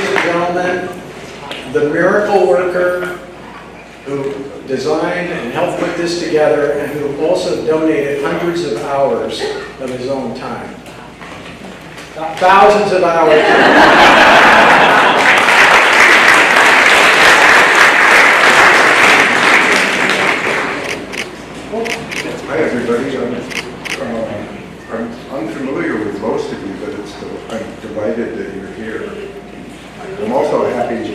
ladies and gentlemen, the miracle worker who designed and helped put this together and who also donated hundreds of hours of his own time. Thousands of hours. Hi everybody. I'm unfamiliar with most of you, but I'm delighted that you're here. I'm also happy.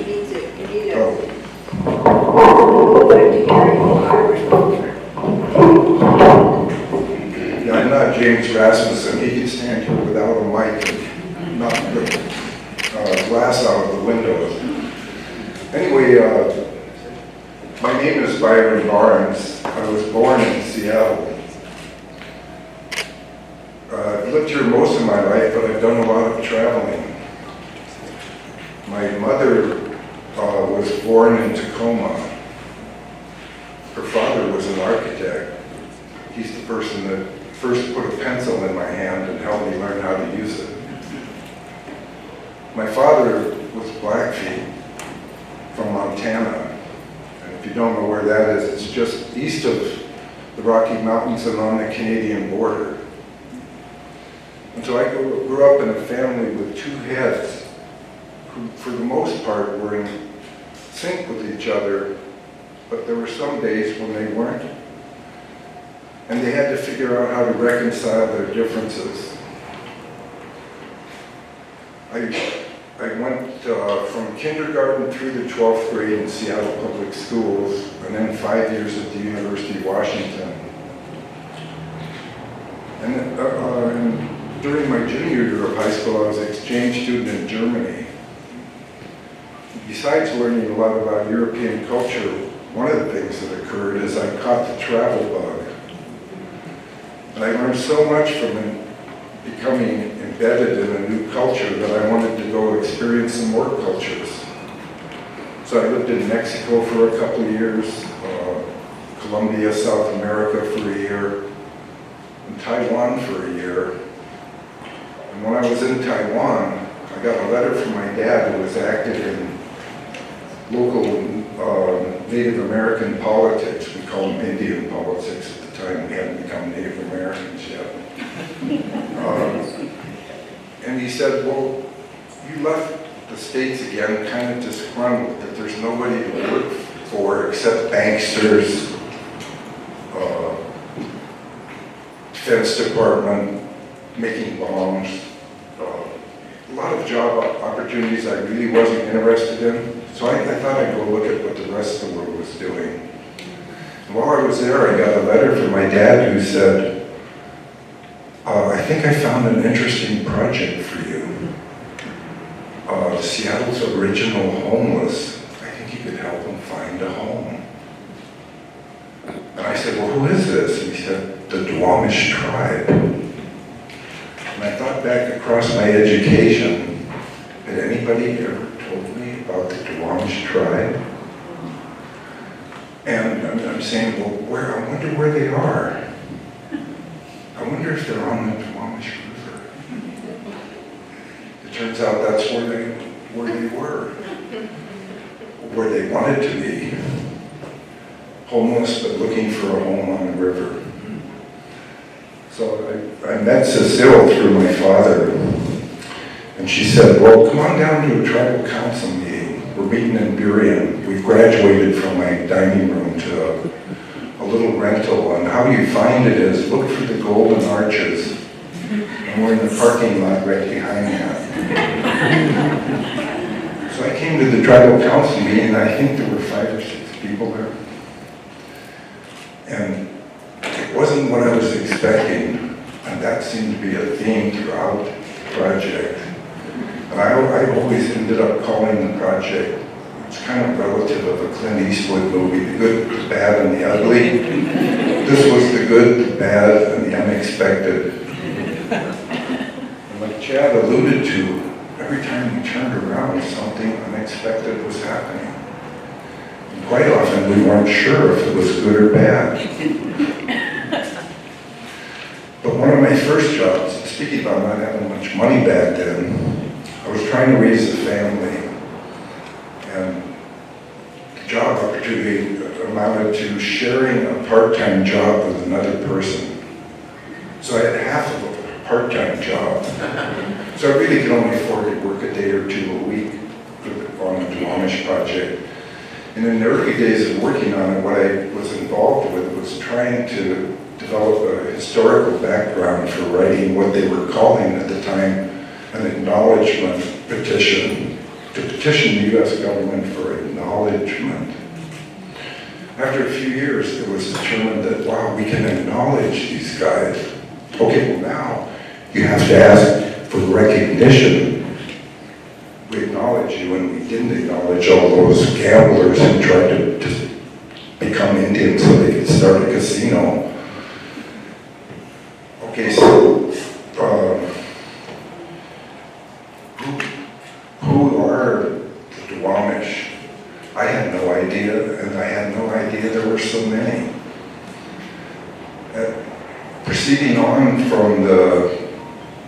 Yeah, I'm not James Rasmussen. He can stand here without a mic and knock the glass out of the windows. Anyway, my name is Byron Barnes. I was born in Seattle. I've lived here most of my life, but I've done a lot of traveling. My mother was born in Tacoma. Her father was an architect. He's the person that first put a pencil in my hand and helped me learn how to use it. My father was Blackfeet from Montana. And if you don't know where that is, it's just east of the Rocky Mountains and on the Canadian border. And so I grew up in a family with two heads who, for the most part, were in sync with each other, but there were some days when they weren't. And they had to figure out how to reconcile their differences. I went from kindergarten through the 12th grade in Seattle Public Schools, and then 5 years at the University of Washington. And during my junior year of high school, I was an exchange student in Germany. Besides learning a lot about European culture, one of the things that occurred is I caught the travel bug. And I learned so much from becoming embedded in a new culture that I wanted to go experience some more cultures. So I lived in Mexico for a couple of years, Colombia, South America for a year, and Taiwan for a year. And when I was in Taiwan, I got a letter from my dad who was active in local Native American politics. We called them Indian politics at the time. We hadn't become Native Americans yet. And he said, well, you left the States again kind of disgruntled that there's nobody to work for except banksters, Defense Department, making bombs, a lot of job opportunities I really wasn't interested in. So I thought I'd go look at what the rest of the world was doing. And while I was there, I got a letter from my dad who said, I think I found an interesting project for you. Seattle's original homeless. I think you could help them find a home. And I said, well, who is this? And he said, the Duwamish tribe. And I thought back across my education, had anybody ever told me about the Duwamish tribe? And I'm saying, well, I wonder where they are. I wonder if they're on the Duwamish River. It turns out that's where they were, where they wanted to be. Homeless, but looking for a home on the river. So I met Cecile through my father, and she said, well, come on down to a tribal council meeting. We're meeting in Burien. We've graduated from my dining room to a little rental, and how you find it is look for the golden arches, and we're in the parking lot right behind that. So I came to the tribal council meeting, and I think there were 5 or 6 people there. And it wasn't what I was expecting, and that seemed to be a theme throughout the project. And I always ended up calling the project, it's kind of relative of a Clint Eastwood movie, The Good, the Bad, and the Ugly. This was the good, the bad, and the unexpected. And like Chad alluded to, every time we turned around, something unexpected was happening. And quite often, we weren't sure if it was good or bad. But one of my first jobs, speaking about not having much money back then, I was trying to raise a family. opportunity amounted to sharing a part-time job with another person. So I had half of a part-time job. So I really could only afford to work a day or two a week on the Duwamish project. And in the early days of working on it, what I was involved with was trying to develop a historical background for writing what they were calling at the time an acknowledgement petition, to petition the U.S. government for acknowledgement. After a few years, it was determined that, wow, we can acknowledge these guys. Okay, well now, you have to ask for recognition. We acknowledge you, and we didn't acknowledge all those gamblers who tried to just become Indians so they could start a casino. Okay, so who are the Duwamish? I had no idea, and I had no idea there were so many. Proceeding on from the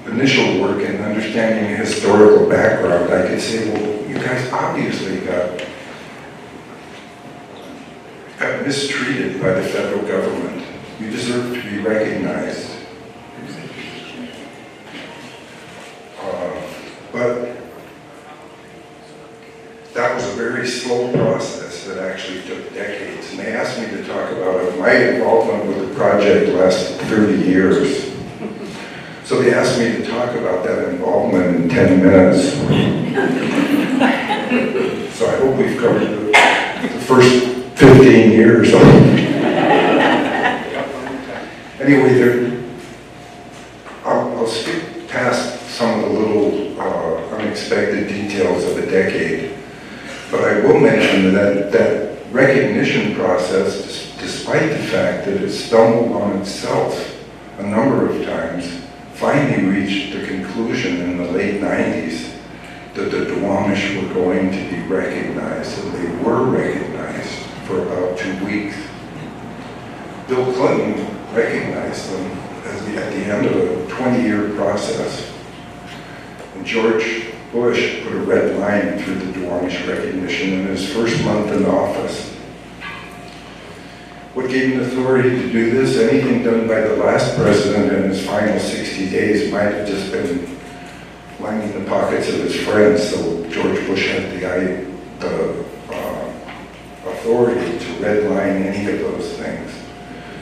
initial work and understanding the historical background, I could say, well, you guys obviously got mistreated by the federal government. You deserve to be recognized. But that was a very slow process that actually took decades. And they asked me to talk about it. My involvement with the project lasted 30 years. So they asked me to talk about that involvement in 10 minutes. So I hope we've covered the first 15 years. Anyway, I'll skip past some of the little unexpected details of a decade. But I will mention that recognition process, despite the fact that it stumbled on itself a number of times, finally reached the conclusion in the late 90s that the Duwamish were going to be recognized, and they were recognized for about 2 weeks. Bill Clinton recognized them at the end of a 20-year process. And George Bush put a red line through the Duwamish recognition in his first month in office. What gave him authority to do this? Anything done by the last president in his final 60 days might have just been lining the pockets of his friends, so George Bush had the authority to redline any of those things.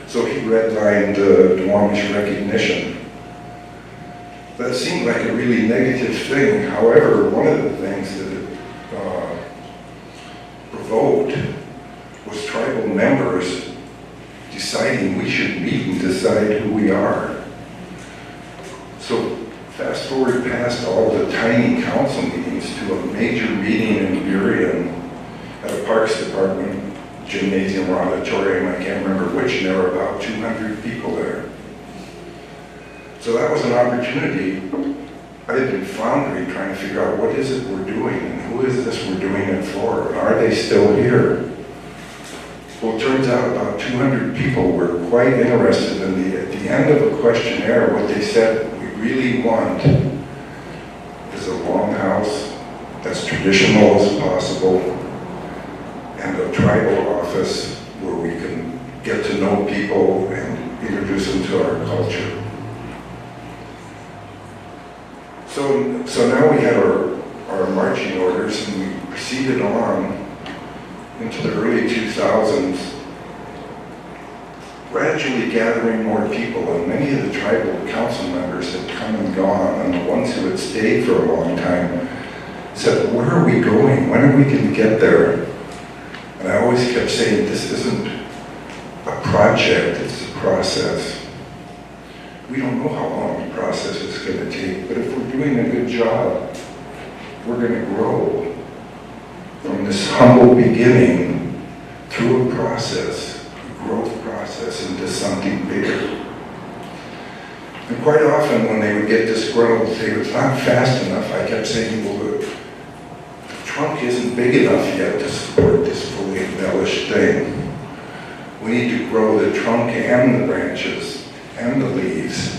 So he redlined the Duwamish recognition. That seemed like a really negative thing. However, one of the things that it provoked was tribal members deciding we should meet and decide who we are. So fast forward past all the tiny council meetings to a major meeting in Burien at a Parks Department gymnasium or auditorium, I can't remember which, and there were about 200 people there. So that was an opportunity. I had been floundering trying to figure out what is it we're doing and who is this we're doing it for, and are they still here? Well, it turns out about 200 people were quite interested in at the end of a questionnaire, what they said we really want is a longhouse that's traditional as possible and a tribal office where we can get to know people and introduce them to our culture. So now we had our marching orders, and we proceeded on into the early 2000s, gradually gathering more people, and many of the tribal council members had come and gone, and the ones who had stayed for a long time said, where are we going? When are we going to get there? And I always kept saying, this isn't a project, it's a process. We don't know how long the process is going to take, but if we're doing a good job, we're going to grow from this humble beginning through a process, a growth process into something bigger. And quite often when they would get disgruntled, say, it's not fast enough, I kept saying, well, the trunk isn't big enough yet to support this fully embellished thing. We need to grow the trunk and the branches and the leaves.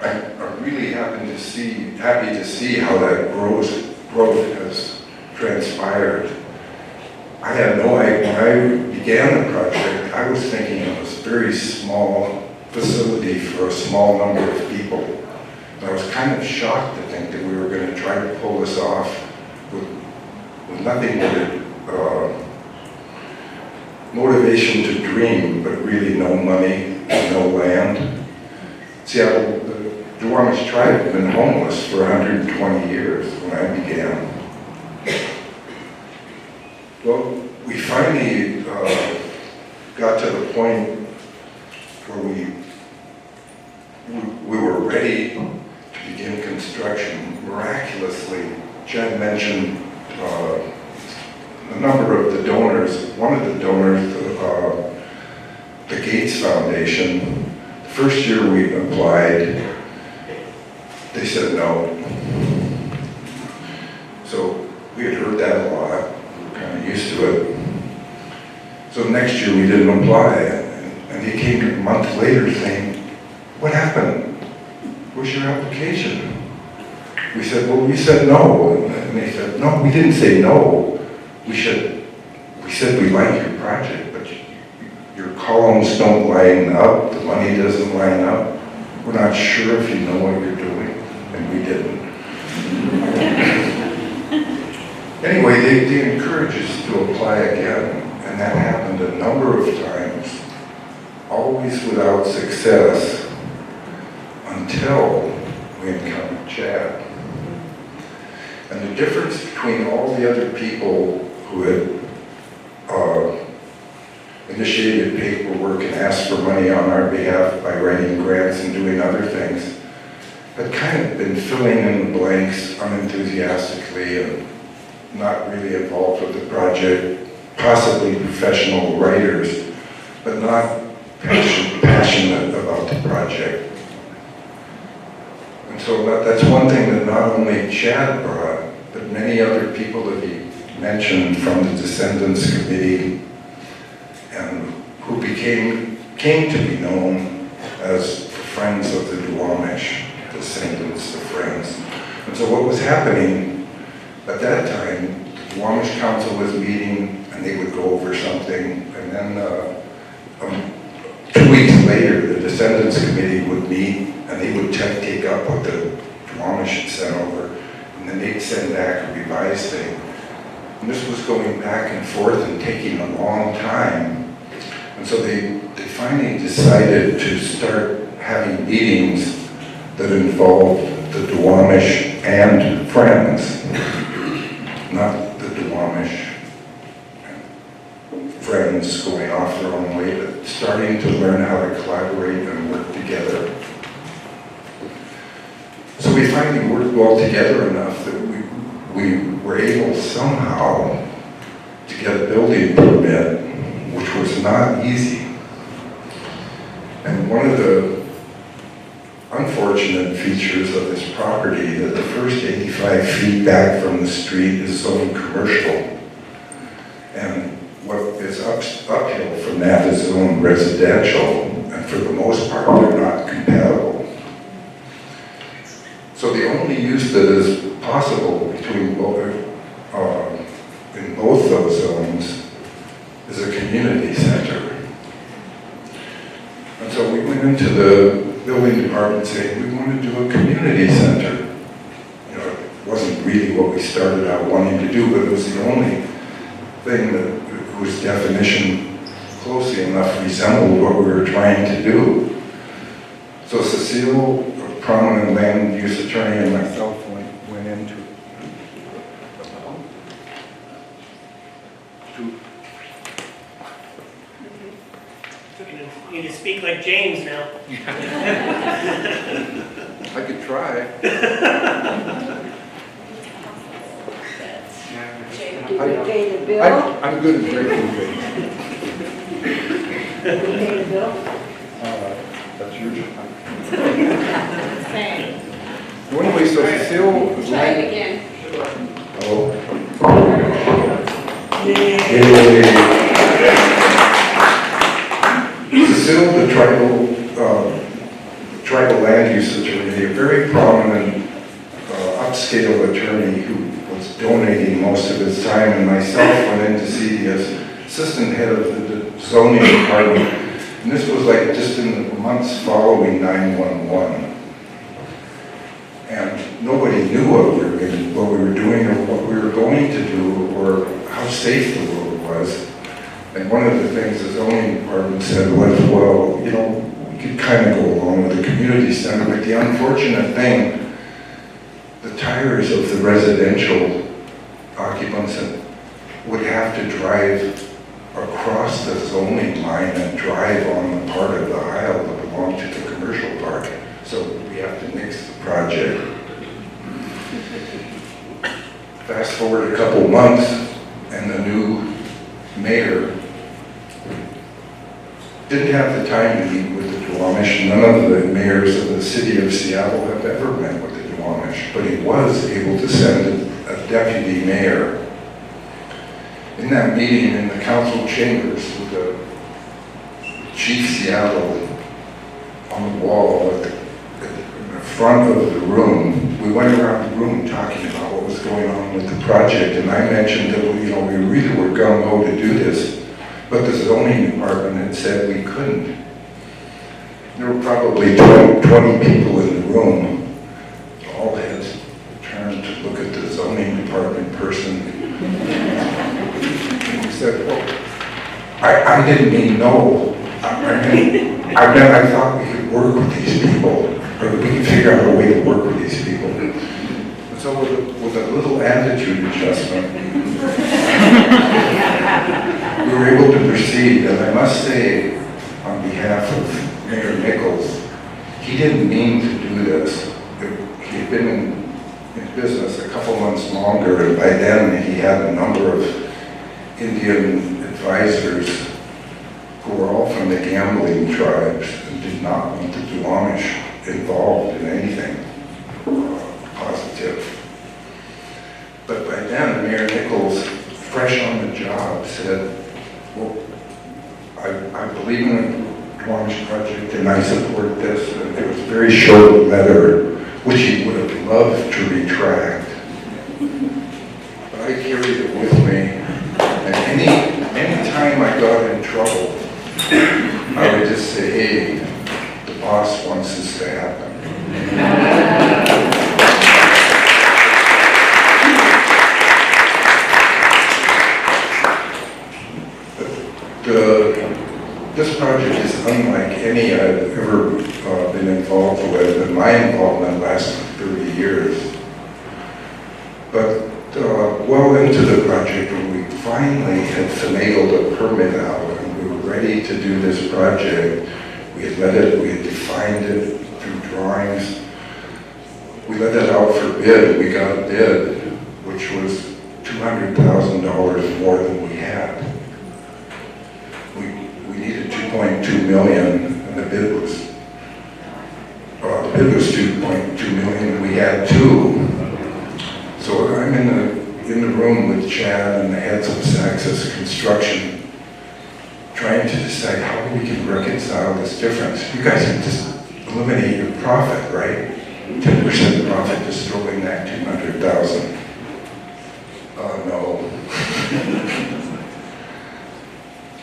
I'm really happy to see how that grows growth has transpired. I had no idea, when I began the project, I was thinking it was a very small facility for a small number of people. And I was kind of shocked to think that we were going to try to pull this off with nothing but motivation to dream, but really no money and no land. Seattle, the Duwamish tribe had been homeless for 120 years when I began. Well, we finally got to the point where we were ready to begin construction. Miraculously, Jen mentioned a number of the donors. One of the donors, the Gates Foundation, the first year we applied, they said no. So we had heard that a lot, kind of used to it. So next year we didn't apply, and he came a month later saying, "What happened? Where's your application?" We said, "Well, we said no." And they said, "No, we didn't say no. We said we like your project, but your columns don't line up, the money doesn't line up. We're not sure if you know what you're doing." And we didn't. Anyway, they encouraged us to apply again, and that happened a number of times, always without success, until we encountered Chad. And the difference between all the other people who had initiated paperwork and asked for money on our behalf by writing grants and doing other things, had kind of been filling in the blanks unenthusiastically and not really involved with the project, possibly professional writers, but not passionate about the project. And so that's one thing that not only Chad brought, but many other people that he mentioned from the Descendants Committee, and who came to be known as the Friends of the Duwamish, Descendants of Friends. And so what was happening at that time, the Duwamish Council was meeting, and they would go over something, and then 2 weeks later, the Descendants Committee would meet, and they would take up what the Duwamish had sent over, and then they'd send back a revised thing. And this was going back and forth and taking a long time. And so they finally decided to start having meetings that involved the Duwamish and Friends, not the Duwamish Friends going off their own way, but starting to learn how to collaborate and work together. So we finally worked well together enough that we were able somehow to get a building permit, which was not easy. And one of the unfortunate features of this property that the first 85 feet back from the street is zoned commercial. And what is uphill from that is zoned residential, and for the most part, they're not compatible. So the only use that is possible between in both those zones is a community center. And so we went into the building department saying, we want to do a community center. You know, it wasn't really what we started out wanting to do, but it was the only thing that whose definition closely enough resembled what we were trying to do. So Cecile, a prominent land use attorney, and myself went into You need to speak like James now. I could try. Did we pay the bill? I'm good at breaking things. Did we pay the bill? That's your job. Same. Well, anyway, so Cecile. Try it again. Oh. Yay. Cecile, the tribal land use attorney, a very prominent upscale attorney who was donating most of his time, and myself went in to see the assistant head of the zoning department. And this was like just in the months following 9/11. And nobody knew what we were doing or what we were going to do or how safe the road was. And one of the things the zoning department said was, well, you know, we could kind of go along with the community center, but the unfortunate thing, the tires of the residential occupants would have to drive across the zoning line and drive on the part of the aisle that belonged to the commercial park. So we have to nix the project. Fast forward a couple months, and the new mayor didn't have the time to meet with the Duwamish. None of the mayors of the city of Seattle have ever met with the Duwamish, but he was able to send a deputy mayor. In that meeting in the council chambers with the Chief Seattle on the wall at the front of the room, we went around the room talking about what was going on with the project, and I mentioned that we really were gung-ho to do this, but the zoning department had said we couldn't. There were probably 20 people in the room. All heads turned to look at the zoning department person. And he said, well, I didn't mean no. I thought we could work with these people, or we could figure out a way to work with these people. And so with a little attitude adjustment, we were able to proceed. And I must say, on behalf of Mayor Nichols, he didn't mean to do this. He had been in business a couple months longer, and by then he had a number of Indian advisors who were all from the gambling tribes and did not want the Duwamish involved in anything positive. But by then, Mayor Nichols, fresh on the job, said, well, I believe in the Duwamish project and I support this. And it was a very short letter, which he would have loved to retract. But I carried it with me. And any time I got in trouble, I would just say, hey, the boss wants this to happen. This project is unlike any I've ever been involved with, and my involvement lasted 30 years. But well into the project, when we finally had finagled a permit out and we were ready to do this project, we had defined it through drawings. We let it out for bid. We got a bid, which was $200,000 more than we had. We needed 2.2 million, and the bid was 2.2 million. We had 2. So I'm in the room with Chad and the heads of Saxis Construction, trying to decide how we can reconcile this difference. You guys can just eliminate your profit, right? 10% profit, just throw in that 200,000. No.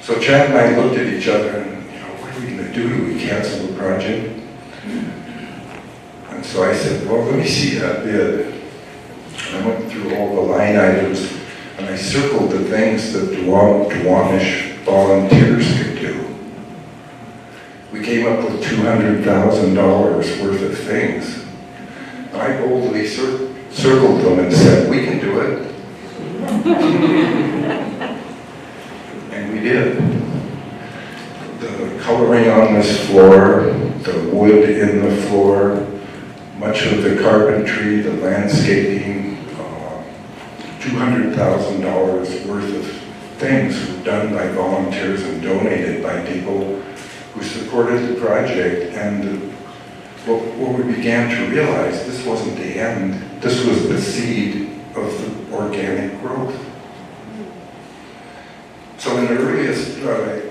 So Chad and I looked at each other and, what are we going to do? Do we cancel the project? And so I said, well, let me see that bid. And I went through all the line items and I circled the things that Duwamish volunteers could do. We came up with $200,000 worth of things. I boldly circled them and said, we can do it. And we did. The coloring on this floor, the wood in the floor, much of the carpentry, the landscaping, $200,000 worth of things were done by volunteers and donated by people who supported the project. And what we began to realize, this wasn't the end, this was the seed of the organic growth. So in the earliest,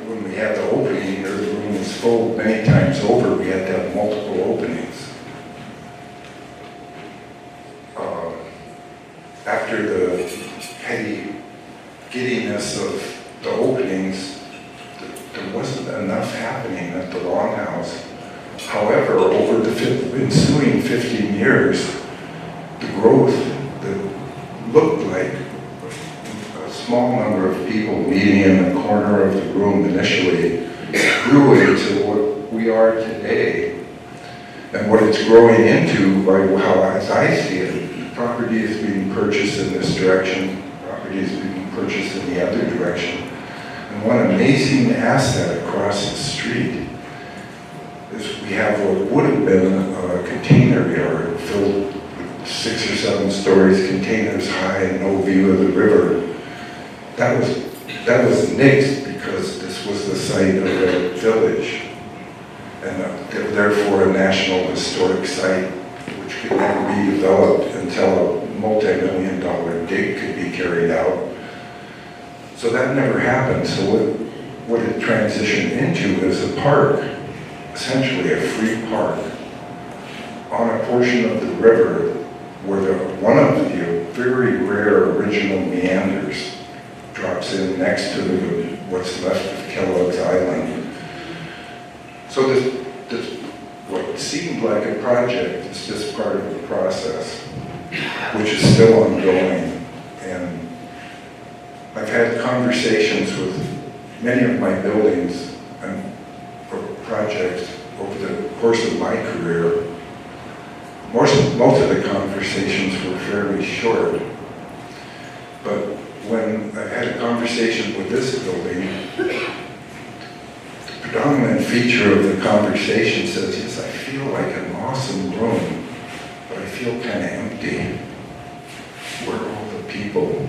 when we had the opening, the room was full many times over, we had to have multiple openings. after the heady giddiness of the openings, there wasn't enough happening at the Longhouse. However, over the ensuing 15 years, the growth that looked like a small number of people meeting in the corner of the room initially grew into what we are today. And what it's growing into, by how as I see it, property is being purchased in this direction, property is being purchased in the other direction. And one amazing asset across the street is we have what would have been a container yard filled with 6 or 7 stories, containers high and no view of the river. That was nixed because this was the site of a village, and therefore a National Historic Site, which could never be developed until a multi-million-dollar dig could be carried out. So that never happened. So what it transitioned into is a park, essentially a free park, on a portion of the river where one of the very rare original meanders drops in next to what's left of Kellogg's Island. So this what seemed like a project is just part of the process, which is still ongoing. And I've had conversations with many of my buildings and projects over the course of my career. Most of the conversations were fairly short, but when I've had a conversation with this building, the predominant feature of the conversation says, yes, I feel like an awesome room, but I feel kind of empty. Where are all the people?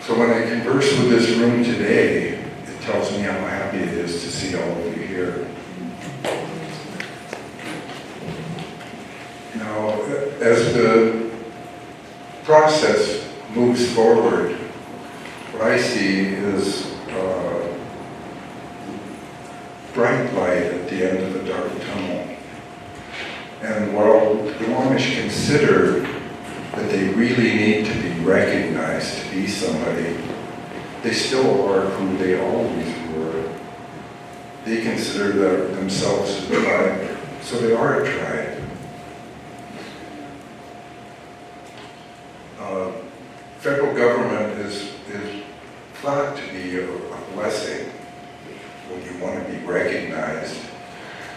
So when I converse with this room today, it tells me how happy it is to see all of you here. Now, as the process moves forward, what I see is bright light at the end of a dark tunnel. And while the Duwamish consider that they really need to be recognized to be somebody, they still are who they always were. They consider themselves a tribe, so they are a tribe. Federal government is thought to be a blessing when you want to be recognized.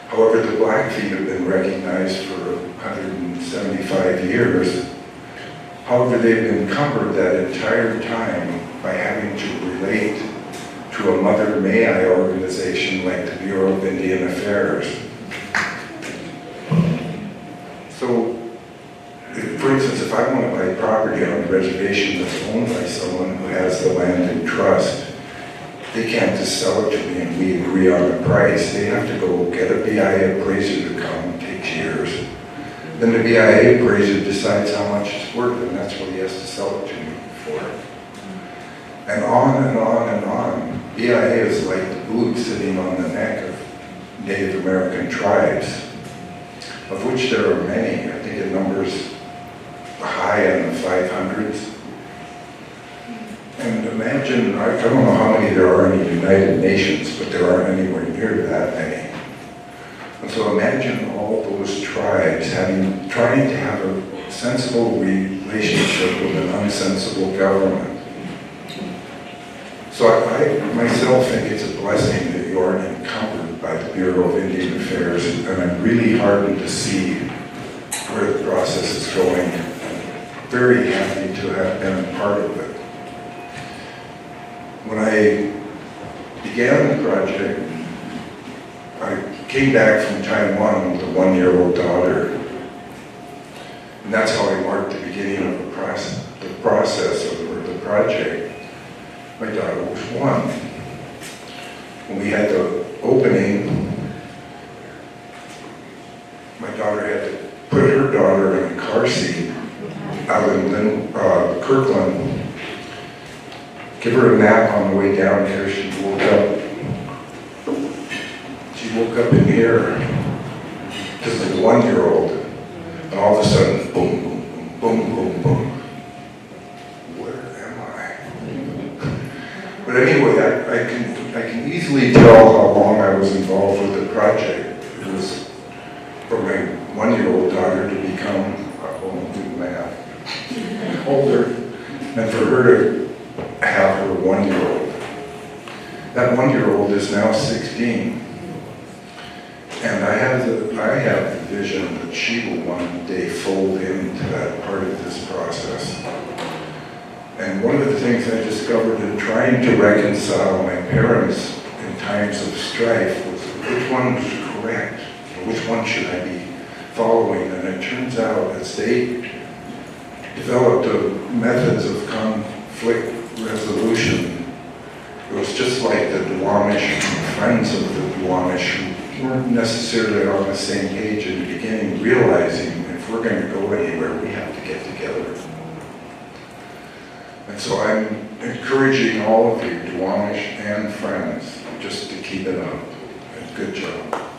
However, the Blackfeet have been recognized for 175 years. However, they've been encumbered that entire time by having to relate to a Mother May I organization like the Bureau of Indian Affairs. So, for instance, if I want to buy property on a reservation that's owned by someone who has the land in trust, they can't just sell it to me and we agree on a price. They have to go get a BIA appraiser to come, it takes years. Then the BIA appraiser decides how much it's worth, and that's what he has to sell it to me for. And on and on and on. BIA is like the boot sitting on the neck of Native American tribes, of which there are many. I think it numbers high in the 500s. And imagine, I don't know how many there are in the United Nations, but there aren't anywhere near that many. And so imagine all those tribes trying to have a sensible relationship with an unsensible government. So I myself think it's a blessing that you aren't encumbered by the Bureau of Indian Affairs, and I'm really heartened to see where the process is going. I'm very happy to have been a part of it. When I began the project, I came back from Taiwan with a 1-year-old daughter. And that's how I marked the beginning of the process of the project. My daughter was 1. When we had the opening, my daughter had to put her daughter in a car seat out in Kirkland, give her a nap on the way down here. She woke up in here, just a 1-year-old, and all of a sudden, boom, boom, boom, boom, boom, boom. was involved with the project. It was for my 1-year-old daughter to become, I won't do math, older, and for her to have her 1-year-old. That 1-year-old is now 16. And I have the vision that she will one day fold into that part of this process. And one of the things I discovered in trying to reconcile my parents in times of strife was which one was correct, or which one should I be following. And it turns out as they developed methods of conflict resolution, it was just like the Duwamish, friends of the Duwamish, who weren't necessarily on the same page in the beginning, realizing if we're going to go anywhere, we have to get together. And so I'm encouraging all of you, Duwamish and friends, just to keep it up. And good job.